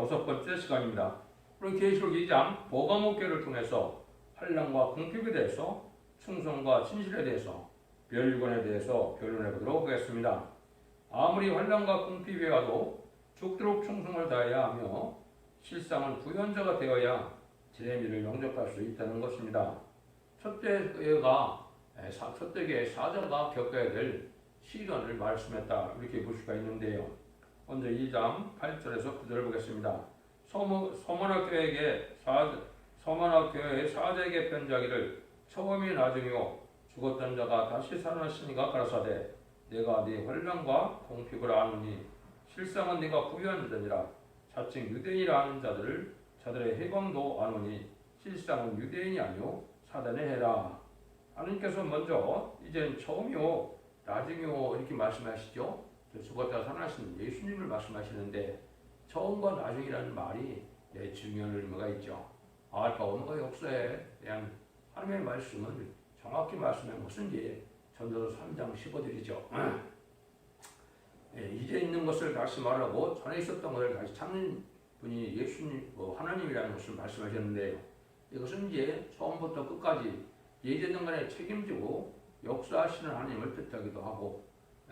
5번째 시간입니다. 오늘 계시록 2장 보가목교를 통해서 환난과 궁핍에 대해서 충성과 진실에 대해서 멸류관에 대해서 변론해 보도록 하겠습니다. 아무리 환난과 궁핍이 와도 죽도록 충성을 다해야 하며 실상은 구현자가 되어야 재미를 영접할 수 있다는 것입니다. 첫째가 첫째의 사자가 겪어야 될 시련을 말씀했다 이렇게 볼 수가 있는데요. 먼저 2장 8절에서 9절을 보겠습니다. 서머나 교회의 사자에게 편지하기를 처음이 나중이요 죽었던 자가 다시 살아났으니까 가라사대 내가 네 환난과 궁핍을 아노니 실상은 네가 부유한 자니라. 자칭 유대인이라 하는 자들의 해방도 아노니 실상은 유대인이 아니요 사단의 해라. 하나님께서 먼저 이제는 처음이요 나중이요 이렇게 말씀하시죠. 죽었다 살아나신 예수님을 말씀하시는데 처음과 나중이라는 말이 중요한 의미가 있죠. 알파 오메가 역사에 대한 하나님의 말씀을 정확히 말씀한 것은 이제 전도서 3장 15절이죠. 이제 있는 것을 다시 말하고 전에 있었던 것을 다시 찾는 분이 예수님, 하나님이라는 것을 말씀하셨는데요. 이것은 이제 처음부터 끝까지 예전간에 책임지고 역사하시는 하나님을 뜻하기도 하고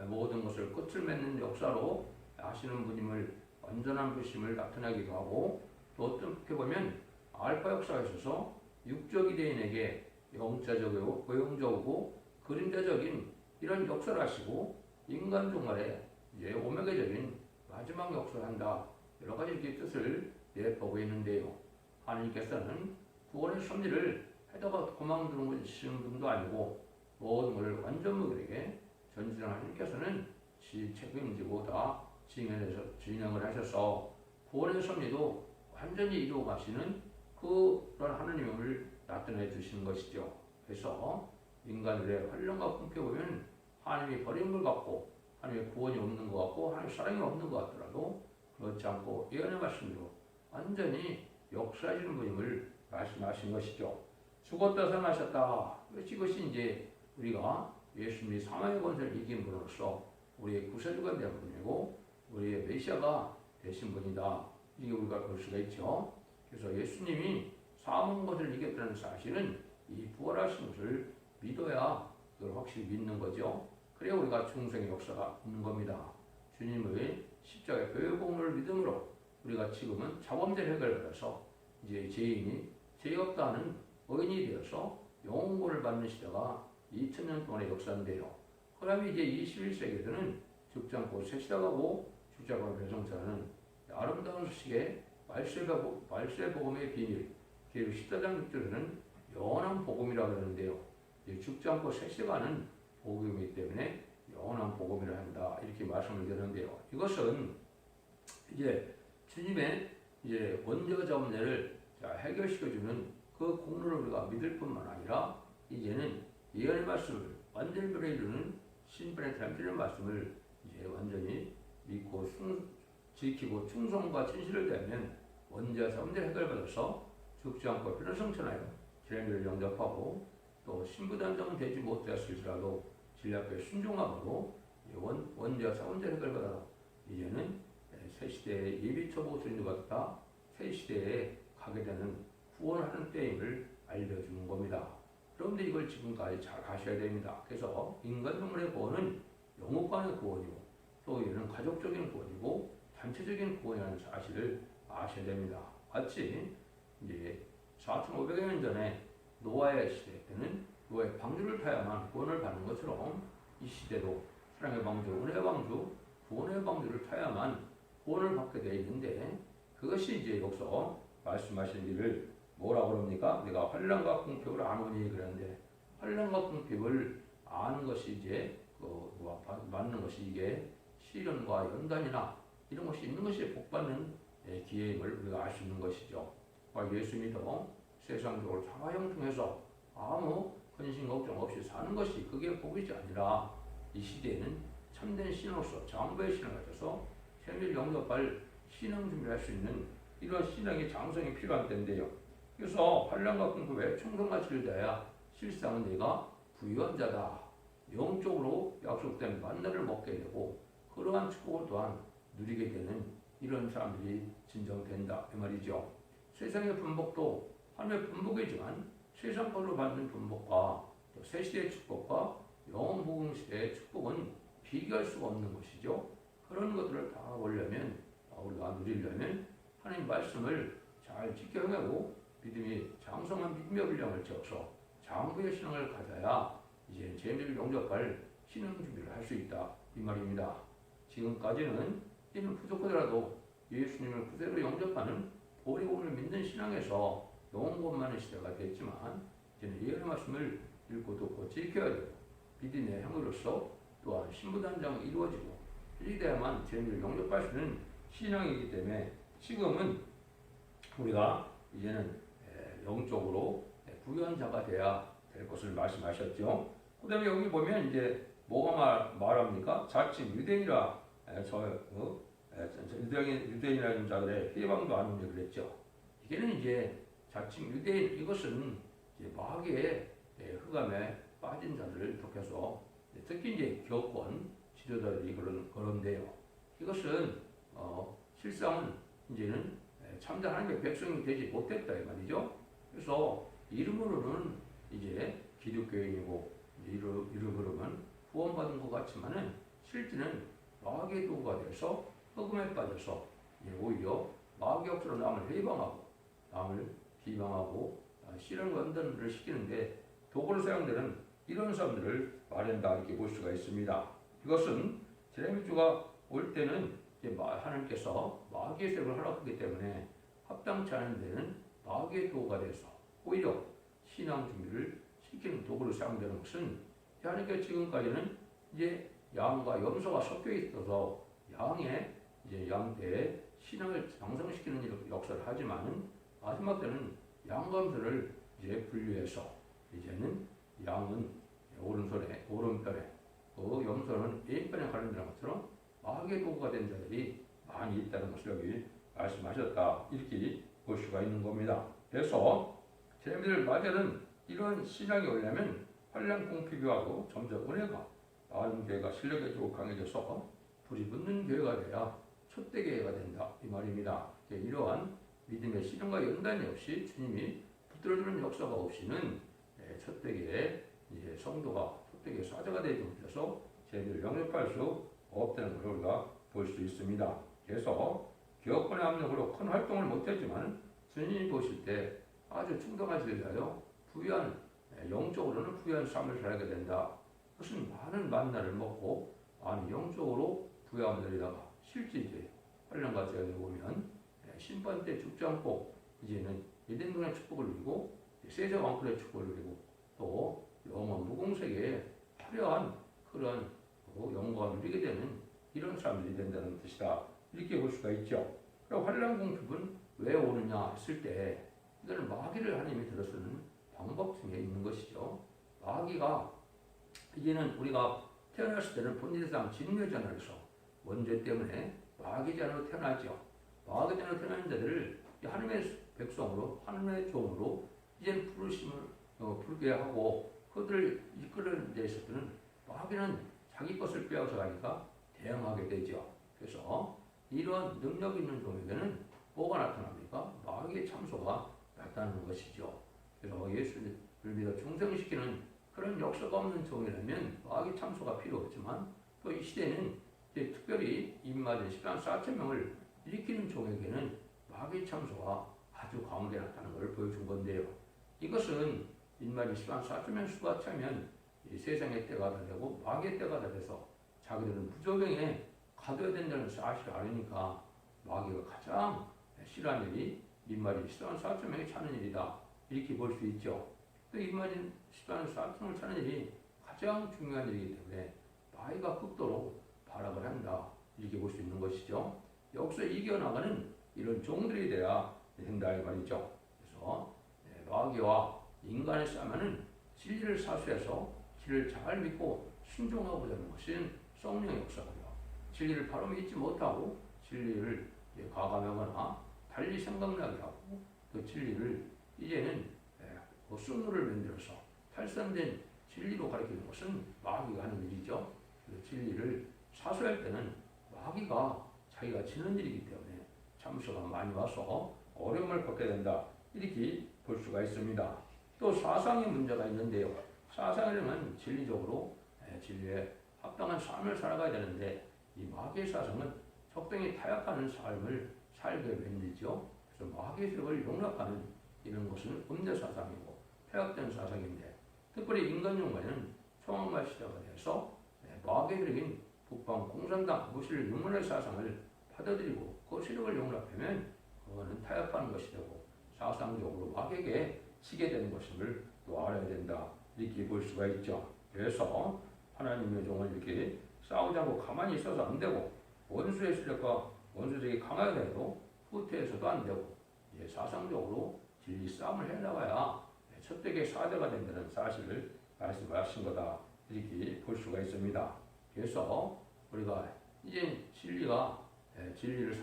모든 것을 끝을 맺는 역사로 하시는 분임을 완전한 부심을 나타내기도 하고 또 어떻게 보면 알파 역사가 있어서 육적 유대인에게 영자적이고 고용적이고 그림자적인 이런 역사를 하시고 인간 종말에 이제 오메가적인 마지막 역사를 한다. 여러 가지 이렇게 뜻을 내보고 있는데요. 하나님께서는 구원의 섭리를 해다가 도망드는 분도 아니고 모든 것을 완전무결에게 전지전 하나님께서는 책임지고 다 진행을 하셔서 구원의 섭리도 완전히 이루어 가시는 그런 하나님을 나타내 주시는 것이죠. 그래서 인간들의 환난과 궁핍에 보면 하나님이 버린 것 같고 하나님의 구원이 없는 것 같고 하나님의 사랑이 없는 것 같더라도 그렇지 않고 예언의 말씀으로 완전히 역사하시는 분임을 말씀하신 것이죠. 죽었다 살아나셨다. 이것이 이제 우리가 예수님이 사망의 권세를 이긴 분으로서 우리의 구세주가 된 분이고 우리의 메시아가 되신 분이다. 이게 우리가 볼 수가 있죠. 그래서 예수님이 사망의 권세를 이겼다는 사실은 이 부활하신 것을 믿어야 그걸 확실히 믿는 거죠. 그래야 우리가 중생의 역사가 있는 겁니다. 주님의 십자가의 보혈공로를 믿음으로 우리가 지금은 자범죄를 해결받아서 이제 죄인이 죄 없다는 의인이 되어서 영원권을 받는 시대가 2000년 동안의 역사인데요. 그러면 이제 21세기에서는 죽지 않고 새 시작하고 죽지 않고 배송자는 아름다운 소식의 말세복음의 비밀, 그리고 14장 6절에는 영원한 복음이라고 하는데요. 죽지 않고 새 시작하는 복음이기 때문에 영원한 복음이라 한다. 이렇게 말씀을 드렸는데요. 이것은 이제 주님의 이제 원죄와 자범죄를 해결시켜주는 그 공로를 우리가 믿을 뿐만 아니라 이제는 예언의 말씀을 완전히 이루는 신분의 담기는 말씀을 이제 완전히 믿고 지키고 충성과 진실을 다하면 원죄와 자범죄를 해결받아서 죽지 않고 피를 성천하여 죄를 영접하고 또 신부단정은 되지 못되었을지라도 진리 앞에 순종함으로 원죄와 자범죄를 해결받아 이제는 새 시대의 예비처보 드린도받다 새 시대에 가게 되는 구원하는 때임을 알려주는 겁니다. 그런데 이걸 지금까지 잘 아셔야 됩니다. 그래서 인간 동물의 구원은 영혼간의 구원이고 또 이는 가족적인 구원이고 단체적인 구원이라는 사실을 아셔야 됩니다. 마치 이제 4,500여 년 전에 노아의 시대 때는 노아의 방주를 타야만 구원을 받는 것처럼 이 시대도 사랑의 방주, 은혜의 방주, 구원의 방주를 타야만 구원을 받게 되어 있는데 그것이 이제 여기서 말씀하신 일을 뭐라고 그럽니까? 내가 환난과 궁핍을 아노니 그랬는데 환난과 궁핍을 아는 것이 이제 맞는 것이 이게 시련과 연단이나 이런 것이 있는 것이 복받는 기회임을 우리가 알 수 있는 것이죠. 예수 믿어 세상적으로 자가형통해서 아무 근심 걱정 없이 사는 것이 그게 복이지 아니라 이 시대에는 참된 신으로서 장부의 신을 가져서 세밀 영접할 신앙 준비를 할 수 있는 이런 신앙의 장성이 필요한 때인데요. 그래서 환난과 궁핍에 충성과 질다야 실상은 내가 부유한 자다. 영적으로 약속된 만나를 먹게 되고 그러한 축복을 또한 누리게 되는 이런 사람들이 진정된다 이 말이죠. 세상의 분복도 하나님의 분복이지만 세상 걸로 받는 분복과 또 새시대의 축복과 영원 복음 시대의 축복은 비교할 수가 없는 것이죠. 그런 것들을 다 보려면 우리가 누리려면 하나님 말씀을 잘 지켜내고 믿음이 장성한 믿음의 훈련을 지어서 장부의 신앙을 가져야 이제 재미를 영접할 신앙 준비를 할 수 있다 이 말입니다. 지금까지는 이는 부족하더라도 예수님을 그대로 영접하는 보리고를 믿는 신앙에서 영원권만의 시대가 됐지만 이제는 예언의 말씀을 읽고 듣고 지켜야 되고 믿음의 행위로서 또한 신부단장이 이루어지고 이래야만 재미를 영접할 수 있는 신앙이기 때문에 지금은 우리가 이제는 영적으로 부연자가 돼야 될 것을 말씀하셨죠. 그 다음에 여기 보면 이제 뭐가 말합니까? 자칭 유대인이라 유대인이라는 자들의 해방도 안 오냐 그랬죠. 이게는 이제 자칭 유대인 이것은 이제 마귀의 흑암에 빠진 자들을 독해서 특히 이제 교권 지도자들이 그런데요. 이것은 실상은 이제는 참된 하나님의 백성이 되지 못했다 이 말이죠. 그래서 이름으로는 이제 기독교인이고 이름으로는 구원받은 것 같지만은 실제는 마귀의 도구가 돼서 흑음에 빠져서 오히려 마귀 역사로 남을 해방하고 남을 비방하고 실현 원단을 시키는데 도구로 사용되는 이런 사람들을 말한다 이렇게 볼 수가 있습니다. 이것은 제레미주가 올 때는 하나님께서 마귀의 세력을 허락하기 때문에 합당치 않은 데는 마귀의 도구가 돼서 오히려 신앙 준비를 시키는 도구로 사용되는 것은 하나님께서 지금까지는 이제 양과 염소가 섞여 있어서 양의 이제 양대의 신앙을 장성시키는 역사를 하지만은 마지막 때는 양과 염소를 이제 분류해서 이제는 양은 오른편에 염소는 왼편에 가른다는 것처럼 마귀의 도구가 된 자들이 많이 있다는 것을 여기 말씀하셨다 이렇게 볼 수가 있는 겁니다. 그래서 제자들 맞이는 이런 신앙이 오려면 환난 공피교하고 점점 은혜가 나은 교회가 실력이 강해져서 불이 붙는 교회가 돼야 첫대 교회가 된다 이 말입니다. 이러한 믿음의 실현과 연단이 없이 주님이 붙들어주는 역사가 없이는 첫대 교회 이제 성도가 첫대 교회 사자가 되지 못해서 제자들을 영접할 수 없다는 걸 우리가 볼 수 있습니다. 그래서 교권의 압력으로 큰 활동을 못했지만 주님이 보실 때 아주 충동한 제자요 부유한 영적으로는 부유한 삶을 살게 된다. 그것은 많은 만나를 먹고 많은 영적으로 부유함을 누리다가 실제 이제 환난과 제한에 보면 심판 때 죽지 않고 이제는 에덴동의 축복을 누리고 세자 왕권의 축복을 누리고 또 영원 무공세계에 화려한 그런 영광을 누리게 되는 이런 사람들이 된다는 뜻이다. 이렇게 볼 수가 있죠. 그럼 환난 공급은 왜 오느냐 했을 때 이거는 마귀를 하나님이 들어서는 방법 중에 있는 것이죠. 마귀가 이제는 우리가 태어났을 때는 본질상 진묘자나로서 원죄 때문에 마귀자로 태어나죠. 마귀자로 태어난 자들을 하나님의 백성으로 하나님의 종으로 이제는 부르심을 부르게 하고 그들을 이끌는 데 있어서는 마귀는 자기 것을 빼앗아 가니까 대응하게 되죠. 그래서 이런 능력 있는 종에게는 뭐가 나타납니까? 마귀의 참소가 나타나는 것이죠. 그래서 예수를 믿어 중생시키는 그런 역사가 없는 종이라면 마귀 참소가 필요 없지만 또 이 시대는 이제 특별히 입맞은 10만 4천 명을 일으키는 종에게는 마귀 참소가 아주 강하게 나타나는 걸 보여준 건데요. 이것은 입맞은 10만 4천 명 수가 차면 이 세상의 때가 다 되고 마귀의 때가 다 돼서 자기들은 부조경에 가둬야 된다는 사실을 알으니까 마귀가 가장 싫어하는 일이 입맞은 10만 4천 명이 차는 일이다. 이렇게 볼 수 있죠. 또 입맞은 10만 4천을 차는 일이 가장 중요한 일이기 때문에 마귀가 극도로 발악을 한다. 이렇게 볼 수 있는 것이죠. 여기서 이겨나가는 이런 종들이 돼야 된다 이 말이죠. 그래서 마귀와 인간의 싸움은 진리를 사수해서 진리를 잘 믿고 순종하고자 하는 것은 성령의 역사고요. 진리를 바로 믿지 못하고 진리를 과감하거나 달리 생각나게 하고 그 진리를 이제는 순으를 만들어서 탈선된 진리로 가리키는 것은 마귀가 하는 일이죠. 그 진리를 사수할 때는 마귀가 자기가 지는 일이기 때문에 참수가 많이 와서 어려움을 겪게 된다. 이렇게 볼 수가 있습니다. 또 사상의 문제가 있는데요. 사상이라면 진리적으로 진리에 합당한 삶을 살아가야 되는데 이 마귀의 사상은 적당히 타협하는 삶을 살게 만들죠. 그래서 마귀의 세력을 용납하는 이런 것은 음대 사상이고 타협된 사상인데 특별히 인간 용과는 초막말 시대가 돼서 마귀의 세력인 북방 공산당 무실 유문의 사상을 받아들이고 그 세력을 용납하면 그거는 타협하는 것이 되고 사상적으로 마귀에게 치게 되는 것임을 또 알아야 된다. 이렇게 볼 수가 있죠. 그래서 하나님의 종을 이렇게 싸우자고 가만히 있어서 안 되고 원수의 세력과 원수적이 강하게 해도 후퇴해서도 안 되고 사상적으로 진리 싸움을 해나가야 첫대의 사대가 된다는 사실을 말씀하신 거다. 이렇게 볼 수가 있습니다. 그래서 우리가 이제 진리를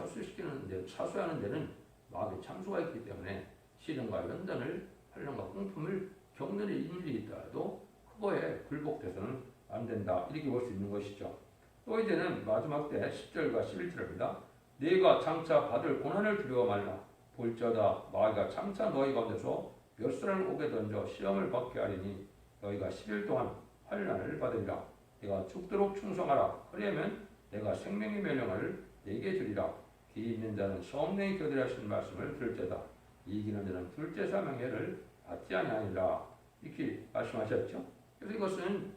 사수하는 데는 마귀의 참수가 있기 때문에 시련과 연단을 환난과 공품을 겪는 일이 있더라도 그거에 굴복돼서는 안 된다. 이렇게 볼 수 있는 것이죠. 또 이제는 마지막 때 10절과 11절입니다. 네가 장차 받을 고난을 두려워 말라. 볼지어다 마귀가 장차 너희 가운데서 몇 사람을 오게 던져 시험을 받게 하리니 너희가 10일 동안 환난을 받으리라. 네가 죽도록 충성하라. 그러면 내가 생명의 명령을 네게 주리라. 기 있는 자는 성령이 교대하신 말씀을 들을지어다. 이기는 자는 둘째 사명회를 받지 아니하리라. 이렇게 말씀하셨죠. 그래서 이것은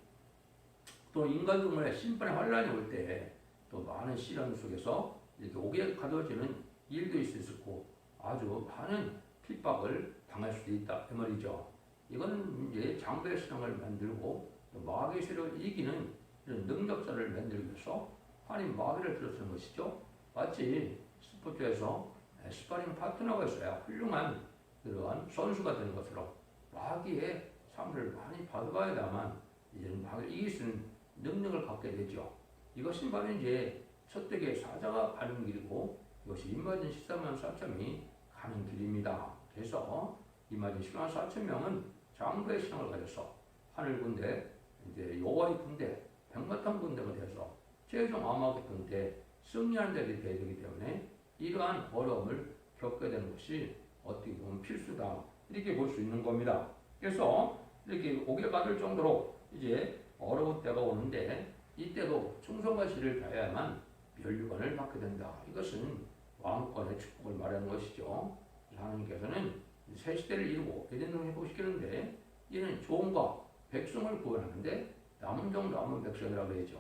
또 인간 동물의 심판의 환란이 올 때 또 많은 시련 속에서 이렇게 오게 가져지는 일도 있을 수 있고 아주 많은 핍박을 당할 수도 있다. 그 말이죠. 이건 이제 장대의 신앙을 만들고 마귀의 세력을 이기는 이런 능력자를 만들기 위해서 하나님 마귀를 들어서는 것이죠. 마치 스포츠에서 스파링 파트너가 있어야 훌륭한 그러한 선수가 되는 것처럼 마귀의 삶을 많이 받아봐야만 이제는 마귀를 이길 수 있는 능력을 갖게 되죠. 이것이 바로 이제 첫대의 사자가 가는 길이고 이것이 임마진 14만 4천이 가는 길입니다. 그래서 임마진 14만 4천 명은 장부의 신앙을 가져서 하늘 군대, 이제 여호와의 군대, 백마탄 군대가 되어서 최종 아마겟 군대 승리하는 데가 되어야 되기 때문에 이러한 어려움을 겪게 되는 것이 어떻게 보면 필수다. 이렇게 볼 수 있는 겁니다. 그래서 이렇게 오게 받을 정도로 이제 어려운 때가 오는데 이때도 충성과 실을 다해야만 멸류관을 받게 된다. 이것은 왕권의 축복을 말하는 것이죠. 하나님께서는 새 시대를 이루고 예전으로 회복시키는데 이는 종과 백성을 구원하는데 남은 종 남은 백성이라고 했죠.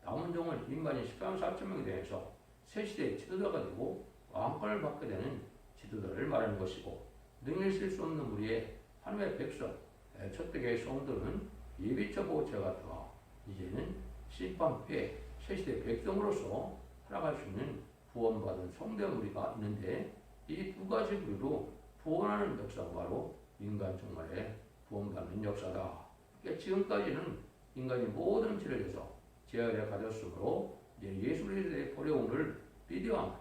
남은 종은 인간이 14만 4천 명에 대해서 새 시대의 지도자가 되고 왕권을 받게 되는 지도자를 말하는 것이고 능히 쓸 수 없는 우리의 하나님의 백성 첫대의 성도는 예비처 보호체가 되어 이제는 심판회 새시대 백성으로서 살아갈 수 있는 구원받은 성대 무리가 있는데 이 두 가지 부류로 구원하는 역사가 바로 인간 종말의 구원받는 역사다. 그러니까 지금까지는 인간이 모든 죄를 해서 죄를 가졌으므로 예수 그리스도의 버려움을 비디오한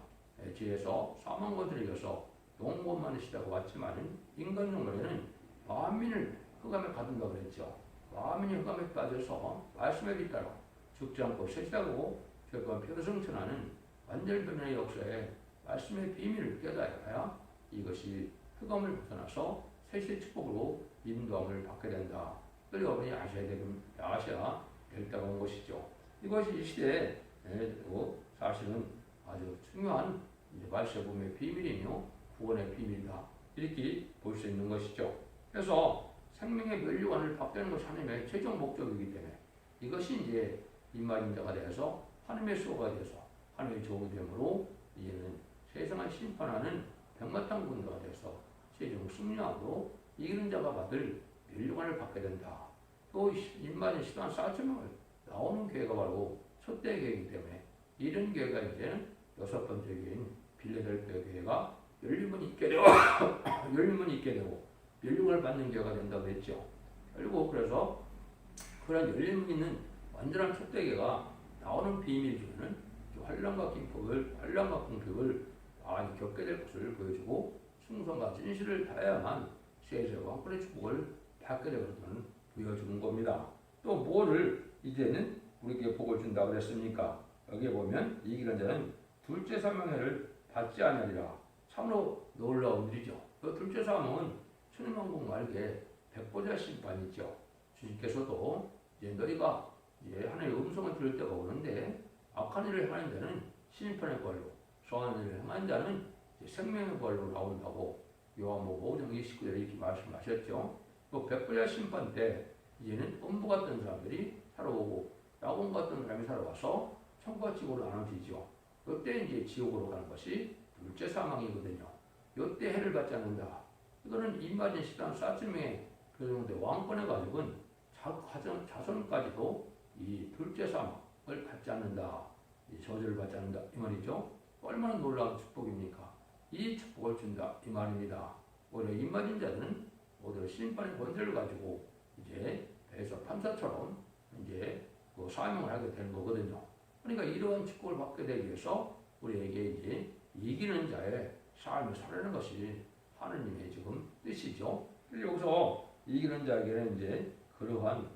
죄에서 사망 것을 이겨서 영원만의 시대가 왔지만 인간 종말에는 만민을 흑암에 가둔다고 그랬죠. 만민이 흑암에 빠져서 말씀에 뒤따라 죽지 않고 셋이라고 결국 표승천하는 완전 변화의 역사에 말씀의 비밀을 깨달아야 이것이 흑암을 벗어나서 셋의 축복으로 인도함을 받게 된다. 그걸 여러분이 아셔야 될 때가 온 것이죠. 이것이 이 시대에 사실은 아주 중요한 말세봄의 비밀이며 구원의 비밀이다. 이렇게 볼 수 있는 것이죠. 그래서 생명의 멸류관을 받게 되는 것이 하나님의 최종 목적이기 때문에 이것이 이제 임마인자가 되어서 하나님의 수호가 되어서 하나님의 종이 되므로 이제는 세상을 심판하는 백마탄 군대가 되어서 최종 승리하고 이기는 자가 받을 멸류관을 받게 된다. 또 임마인 14만 4천 명을 나오는 교회가 바로 첫대 교회이기 때문에 이런 교회가 이제는 여섯 번째 교회인 빌레델피아 교회가 열림문이 있게 되고 열림문이 있게 되고 멸류관을 받는 교회가 된다고 했죠. 그리고 그래서 그런 열림문이 있는 완전한 첫대 교회가 나오는 비밀 중에는 환난과 공격을 많이 겪게 될 것을 보여주고 충성과 진실을 다해야만 세세 왕권의 축복을 받게 될 것을 보여주는 겁니다. 또 뭐를 이제는 우리에게 복을 준다고 그랬습니까? 여기에 보면 이기는 자는 둘째 사명회를 받지 아니하리라. 참으로 놀라운 일이죠. 그 둘째 사명은 천인만국 말기에 백보자 심판이죠. 주님께서도 이제 너희가 이제 하나님의 음성을 들을 때가 오는데 악한 일을 행하는 자는 심판의 부활로, 선한 일을 행하는 자는 생명의 부활로 나온다고 요한복음 5장 29절에 이렇게 말씀하셨죠. 그 백보자 심판 때 이제는 음부 같은 사람들이 살아오고 야곱 같은 사람이 살아와서 천국과 지옥으로 나눠지죠. 이때 이제 지옥으로 가는 것이 둘째 사망이거든요. 이때 해를 받지 않는다. 이거는 임마진 시단 사쯤에 교정대 왕권의 가족은 자손까지도 이 둘째 사망을 받지 않는다. 이 저주를 받지 않는다. 이 말이죠. 얼마나 놀라운 축복입니까? 이 축복을 준다. 이 말입니다. 오히려 임마진 자들은 오히려 심판의 권세를 가지고 이제 배에서 판사처럼 이제 그 사명을 하게 되는 거거든요. 그러니까 이러한 축복을 받게 되기 위해서 우리에게 이제 이기는 자의 삶을 살아내는 것이 하느님의 지금 뜻이죠. 여기서 이기는 자에게는 이제 그러한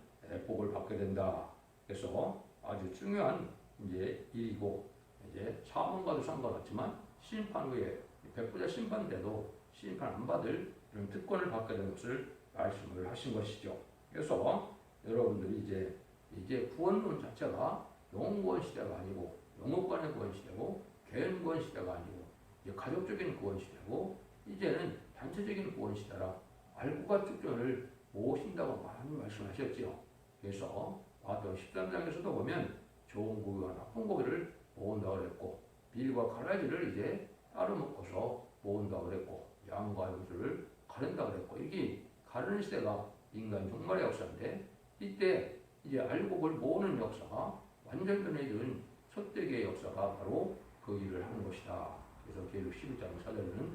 복을 받게 된다. 그래서 아주 중요한 이제 일이고 이제 사망과도 상관없지만 심판 후에 백부자 심판 때도 심판 안 받을 이런 특권을 받게 된 것을 말씀을 하신 것이죠. 그래서 여러분들이 이제 구원론 자체가 영구원 시대가 아니고 영업관의 구원 시대고 개인 구원 시대가 아니고 이제 가족적인 구원 시대고 이제는 단체적인 구원 시대라 알고가 축전을 모으신다고 많이 말씀하셨죠. 그래서 마태복음 13장에서도 보면 좋은 고기와 나쁜 고기를 모은다고 그랬고 빌과 가라지를 이제 따로 먹고서 모은다고 그랬고 양과 염소를 가른다고 그랬고 이게 가르는 시대가 인간 종말의 역사인데 이때 이제 알곡을 모으는 역사가 완전 변해진 첫대기의 역사가 바로 그 일을 하는 것이다. 그래서 계율 11장 4절에는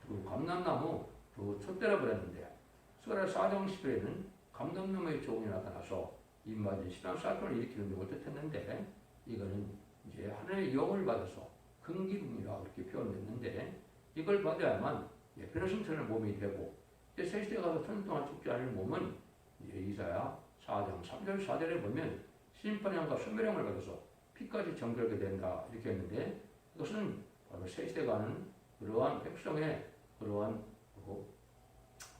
그 감람나무 그 첫대라 그랬는데 스가랴 4장 10절에는 감람나무의 종이 나타나서 입맞은 신앙 사건을 일으키는 걸 뜻했는데 이거는 이제 하나님의 영을 받아서 근기lum이라 이렇게 표현됐는데 이걸 받아야만 변화신천의 몸이 되고 이제 새 시대에 가서 천년 동안 죽지 않을 몸은 이사야 4장 3절 4절에 보면 심판형과 소멸형을 받아서 피까지 정결하게 된다 이렇게 했는데 이것은 바로 새 시대가 하는 그러한 백성의 그러한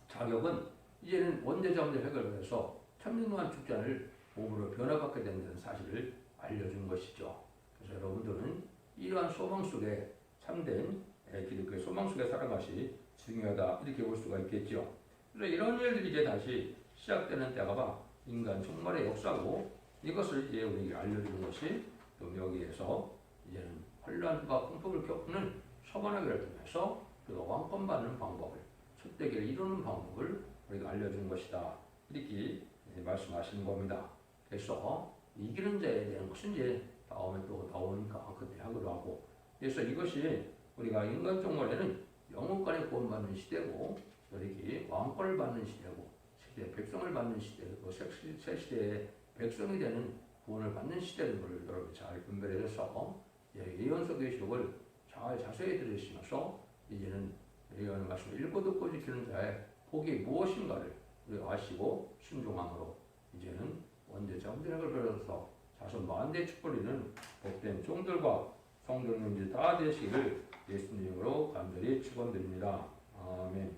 자격은 이제는 원죄자원죄 획을 받아서 천년 동안 죽지 않을 몸으로 변화받게 된다는 사실을 알려준 것이죠. 그래서 여러분들은 이러한 소망 속에 참된 기독교의 소망 속에 살아가시 중요하다 이렇게 볼 수가 있겠죠. 그래서 이런 일들이 이제 다시 시작되는 때가 봐 인간 종말의 역사고 이것을 이제 우리에게 알려주는 것이 또 여기에서 이제는 혼란과 공포를 겪는 서반하기를 통해서 그 왕권 받는 방법을 첫대기를 이루는 방법을 우리가 알려주는 것이다 이렇게 말씀하시는 겁니다. 그래서 이기는 자에 대한 것은 이제 다음에 또 나오니까 그때 하기로 하고 그래서 이것이 우리가 인간 종말에는 영혼간의 구원받는 시대고 이렇게 왕권을 받는 시대고 시대 백성을 받는 시대고 새 시대의 백성이 되는 구원을 받는 시대인 걸 여러분 잘 분별해서 예언서 계시록을 잘 자세히 들으시면서 이제는 예언의 말씀을 읽고 듣고 지키는 자의 복이 무엇인가를 우리가 아시고 순종함으로 이제는 원죄자 혼전을 벌여서 자손 만대 축복이는 복된 종들과 성도님들 다 되시기를 예수님으로 간절히 축원드립니다. 아멘.